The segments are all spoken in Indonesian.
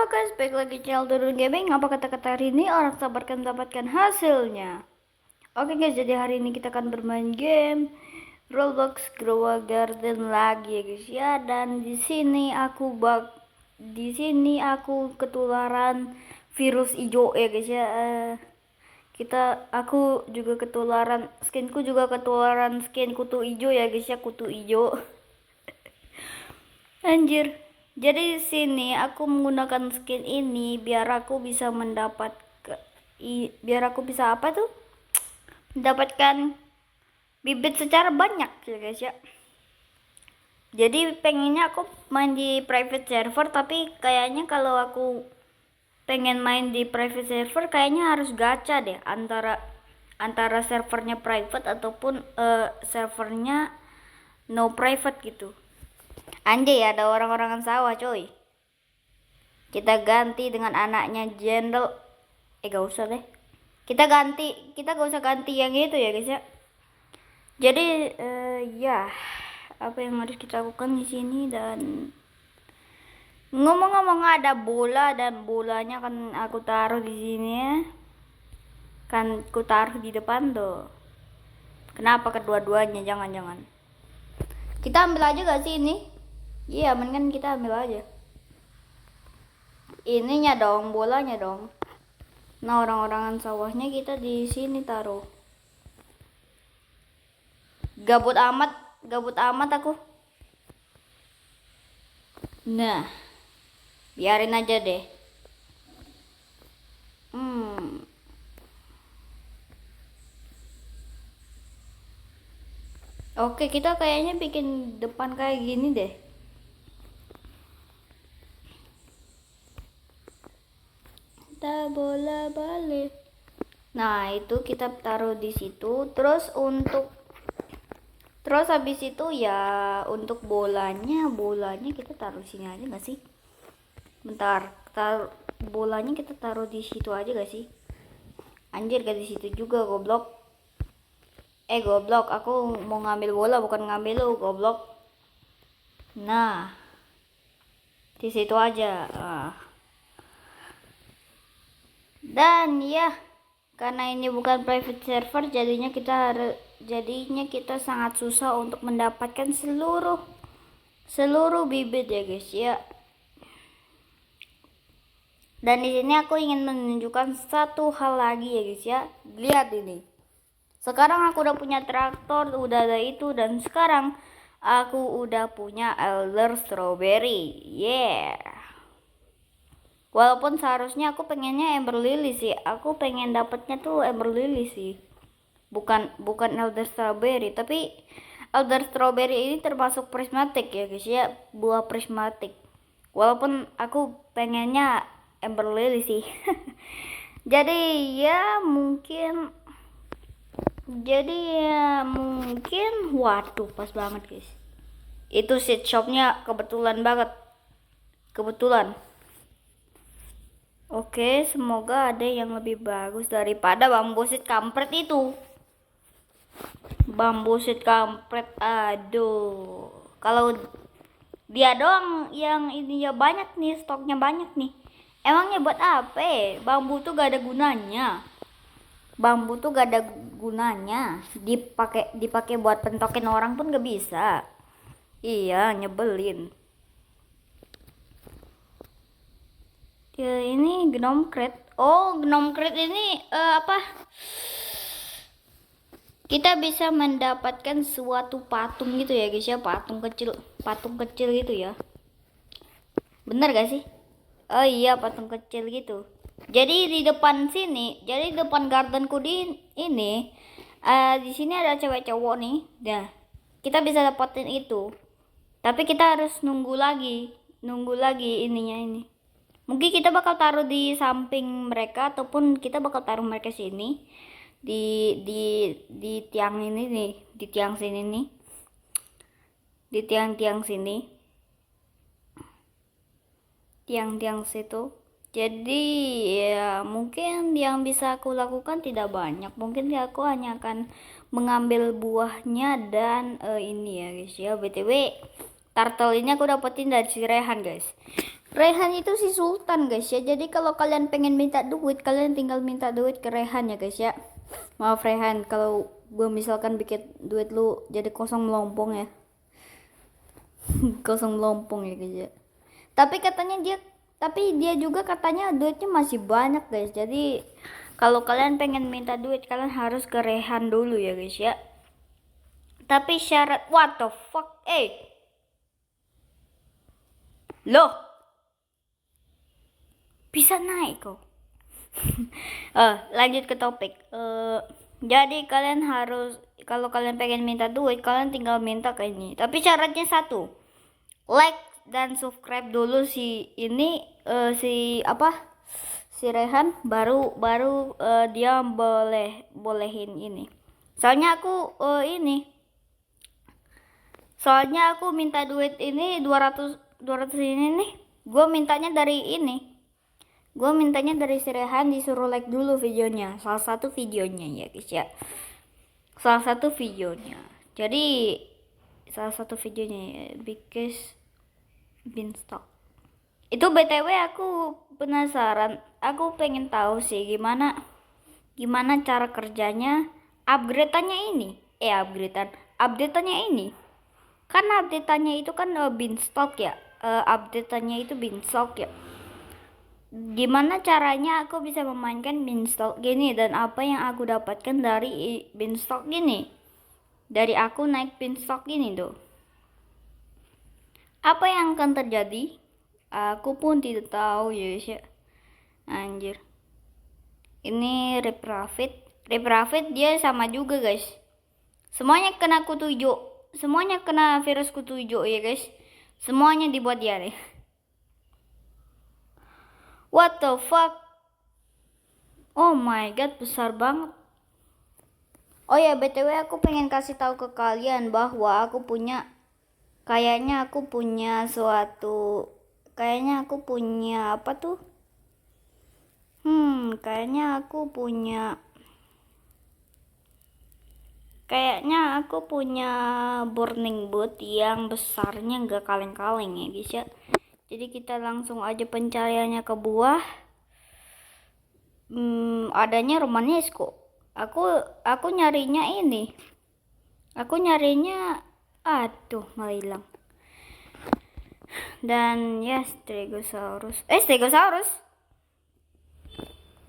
guys, balik lagi channel Turun Gaming. Apa kata-kata hari ini orang sabarkan mendapatkan hasilnya. Oke guys, jadi hari ini kita akan bermain game Roblox Grow Garden lagi ya guys ya. Dan di sini aku ketularan virus hijau ya guys ya. Aku juga ketularan, skinku juga ketularan skin kutu hijau ya guys ya, kutu hijau. Anjir. Jadi di sini aku menggunakan skin ini biar aku bisa biar aku bisa apa tuh? Mendapatkan bibit secara banyak ya guys ya. Jadi pengennya aku main di private server, tapi kayaknya kalau aku pengen main di private server kayaknya harus gacha deh, antara servernya private ataupun servernya no private gitu. Anjay, ada orang-orangan sawah coy. Kita ganti dengan anaknya Jenderal. Gak usah deh. Kita gak usah ganti yang itu ya guys ya. Jadi ya, apa yang harus kita lakukan di sini? Dan ngomong-ngomong, ada bola dan bolanya kan aku taruh di sini ya. Kan aku taruh di depan tuh. Kenapa kedua-duanya? Jangan-jangan. Kita ambil aja gak sih ini? Iya, mendingan kita ambil aja. Ininya dong, bolanya dong. Nah, orang-orangan sawahnya kita di sini taruh. Gabut amat aku. Nah, biarin aja deh. Oke, kita kayaknya bikin depan kayak gini deh. Kita bola balik. Nah, itu kita taruh di situ. Terus habis itu ya untuk bolanya kita taruh sini aja gak sih? Bentar, bolanya kita taruh di situ aja gak sih? Anjir, gak di situ juga, goblok. Goblok, aku mau ngambil bola bukan ngambil lu, goblok. Nah, di situ aja. Dan ya, karena ini bukan private server, jadinya kita sangat susah untuk mendapatkan seluruh bibit ya guys ya. Dan di sini aku ingin menunjukkan satu hal lagi ya guys ya. Lihat ini. Sekarang aku udah punya traktor, udah ada itu, dan sekarang aku udah punya Elder Strawberry. Yeah. Walaupun seharusnya aku pengennya Ember Lily sih. Aku pengen dapatnya tuh Ember Lily sih. Bukan Elder Strawberry, tapi Elder Strawberry ini termasuk prismatic ya guys ya, buah prismatic. Walaupun aku pengennya Ember Lily sih. Jadi ya mungkin waduh, pas banget guys. Itu seed shopnya kebetulan banget. Oke, semoga ada yang lebih bagus daripada bambusit kampret itu. Bambusit kampret, aduh. Kalau dia doang yang ini ya banyak nih, stoknya banyak nih. Emangnya buat apa? Bambu tuh gak ada gunanya. Dipakai buat pentokin orang pun gak bisa. Iya, nyebelin. Ya, ini Gnome Crate. Oh, Gnome Crate ini apa? Kita bisa mendapatkan suatu patung gitu ya guys ya, patung kecil gitu ya. Bener gak sih? Oh iya, patung kecil gitu. Jadi di depan gardenku ini di sini ada cewek cowok nih. Nah, kita bisa dapetin itu. Tapi kita harus nunggu lagi ininya ini. Mungkin kita bakal taruh di samping mereka, ataupun kita bakal taruh mereka sini di tiang ini nih, di tiang sini nih, di tiang sini, tiang situ. Jadi ya mungkin yang bisa aku lakukan tidak banyak. Mungkin aku hanya akan mengambil buahnya dan ini ya guys ya. BTW Turtle ini aku dapetin dari si Rehan guys. Rehan itu si Sultan guys ya. Jadi kalau kalian pengen minta duit, kalian tinggal minta duit ke Rehan ya guys ya. Maaf Rehan kalau gue misalkan bikin duit lu jadi kosong melompong ya. Kosong melompong ya guys ya. Tapi dia juga katanya duitnya masih banyak guys. Jadi kalau kalian pengen minta duit, kalian harus ke Rehan dulu ya guys ya. Tapi syarat, what the fuck, loh, bisa naik kok. Lanjut ke topik. Jadi kalian harus, kalau kalian pengen minta duit, kalian tinggal minta ke ini. Tapi syaratnya satu, like dan subscribe dulu si ini, si Rehan, baru dia bolehin ini. Soalnya aku minta duit ini 200 ini nih. Gue mintanya dari si Rehan, disuruh like dulu videonya. Salah satu videonya ya guys ya. Jadi salah satu videonya ya, because Beanstalk. Itu BTW aku penasaran. Aku pengen tahu sih gimana cara kerjanya upgrade-annya ini. Update-annya ini. Kan update-annya itu kan Beanstalk ya. Update-annya itu Beanstalk ya. Gimana caranya aku bisa memainkan Beanstalk gini, dan apa yang aku dapatkan dari Beanstalk gini? Dari aku naik Beanstalk gini tuh. Apa yang akan terjadi? Aku pun tidak tahu ya guys ya. Anjir. Ini Reprofit dia sama juga guys. Semuanya kena kutu hijau. Semuanya kena virus kutu hijau ya guys. Semuanya dibuat dia nih. What the fuck? Oh my god, besar banget. Oh ya, BTW aku pengen kasih tahu ke kalian bahwa kayaknya aku punya apa tuh? Kayaknya aku punya burning boot yang besarnya nggak kaleng-kaleng ya guys ya. Jadi kita langsung aja pencariannya ke buah. Adanya Romanesco. Aku nyarinya ini. Aduh, malah hilang. Dan ya Stegosaurus.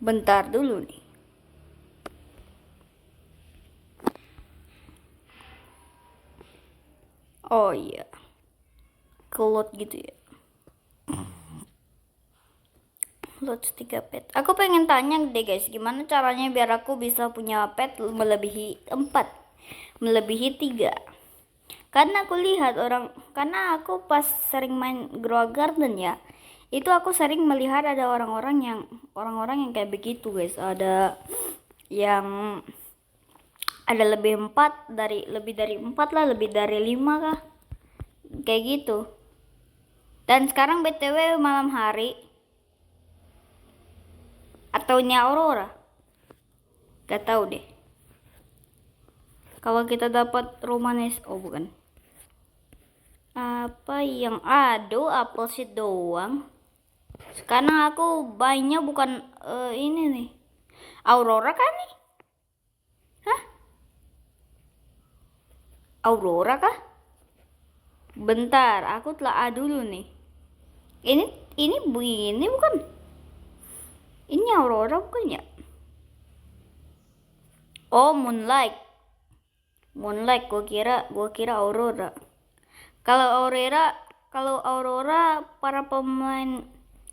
Bentar dulu nih. Oh iya. Kelot gitu ya. Lot 3 pet. Aku pengen tanya deh guys, gimana caranya biar aku bisa punya pet melebihi 4, melebihi 3. Karena aku pas sering main Grow Garden ya, itu aku sering melihat ada orang-orang yang kayak begitu guys. Ada yang ada lebih dari 4 lah, lebih dari 5 kah, kayak gitu. Dan sekarang BTW malam hari atau nya Aurora, gak tahu deh. Kalau kita dapat Romanes, bukan. Apa yang apple seed doang. Sekarang aku buynya bukan ini nih. Aurora kan nih? Hah? Aurora kah? Bentar, aku telah dulu nih. Ini bukan. Ini Aurora bukan ya? Oh, Moonlight, gua kira Aurora. Kalau Aurora para pemain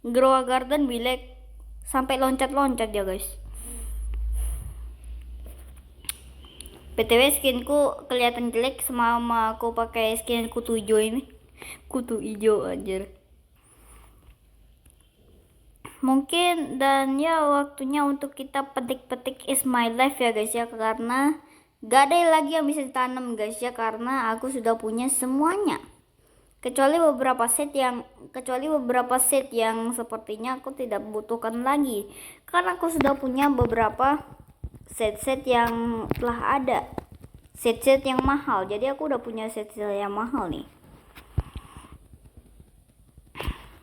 Grow Garden bilek sampai loncat-loncat ya guys. BTW skinku kelihatan jelek selama aku pakai skin kutu hijau ini. Kutu hijau anjir. Mungkin dan ya waktunya untuk kita petik-petik is my life ya guys ya, karena gak ada lagi yang bisa ditanam guys ya, karena aku sudah punya semuanya kecuali beberapa set yang sepertinya aku tidak butuhkan lagi, karena aku sudah punya beberapa set yang telah ada, set yang mahal. Jadi aku udah punya set yang mahal nih.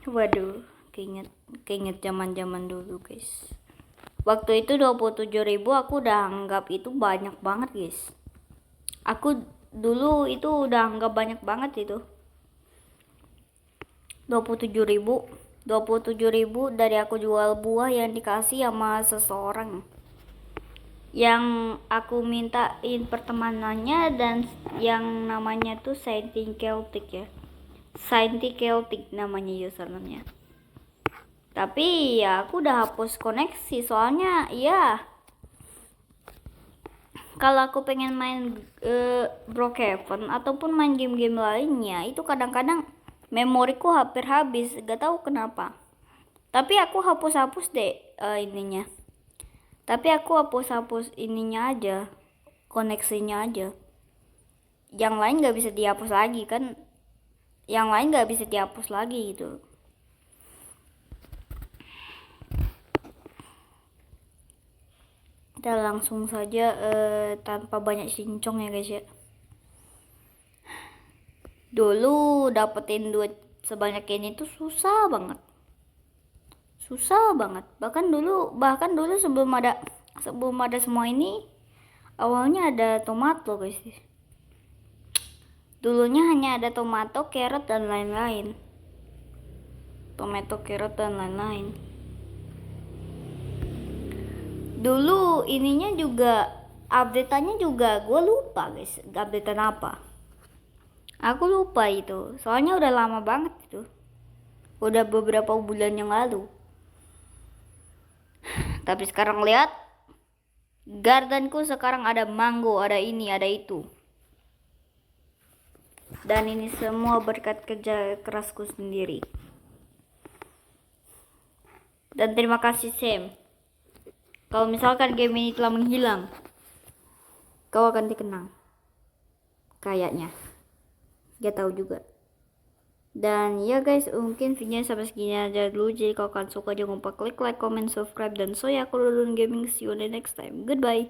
Waduh, keinget zaman-zaman dulu, guys. Waktu itu 27.000 aku udah anggap itu banyak banget, guys. Aku dulu itu udah anggap banyak banget itu. 27.000 dari aku jual buah yang dikasih sama seseorang yang aku mintain pertemanannya, dan yang namanya tuh Sainty Celtic ya. Sainty Celtic namanya username-nya. Tapi ya aku udah hapus koneksi, soalnya ya kalau aku pengen main Brookhaven ataupun main game-game lainnya itu kadang-kadang memoriku hampir habis, gak tahu kenapa. Tapi aku hapus-hapus deh ininya. Tapi aku hapus-hapus ininya aja, koneksinya aja. Yang lain gak bisa dihapus lagi kan? Yang lain gak bisa dihapus lagi gitu. Kita langsung saja tanpa banyak cincong ya guys ya. Dulu dapetin duit sebanyak ini tuh susah banget. Bahkan dulu sebelum ada semua ini, awalnya ada tomato guys. Dulunya hanya ada tomato, carrot dan lain-lain. Dulu ininya juga, updateannya juga gue lupa guys, updatean apa. Aku lupa itu, soalnya udah lama banget itu. Udah beberapa bulan yang lalu. Tapi sekarang lihat, gardenku sekarang ada mango, ada ini, ada itu. Dan ini semua berkat kerja kerasku sendiri. Dan terima kasih Sam. Kalau misalkan game ini telah menghilang, kau akan dikenang. Kayaknya. Gak tahu juga. Dan ya guys, mungkin videonya sampai segini aja dulu. Jadi kalau kalian suka jangan lupa klik like, comment, subscribe, dan so ya aku Lulun Gaming. See you on the next time. Goodbye.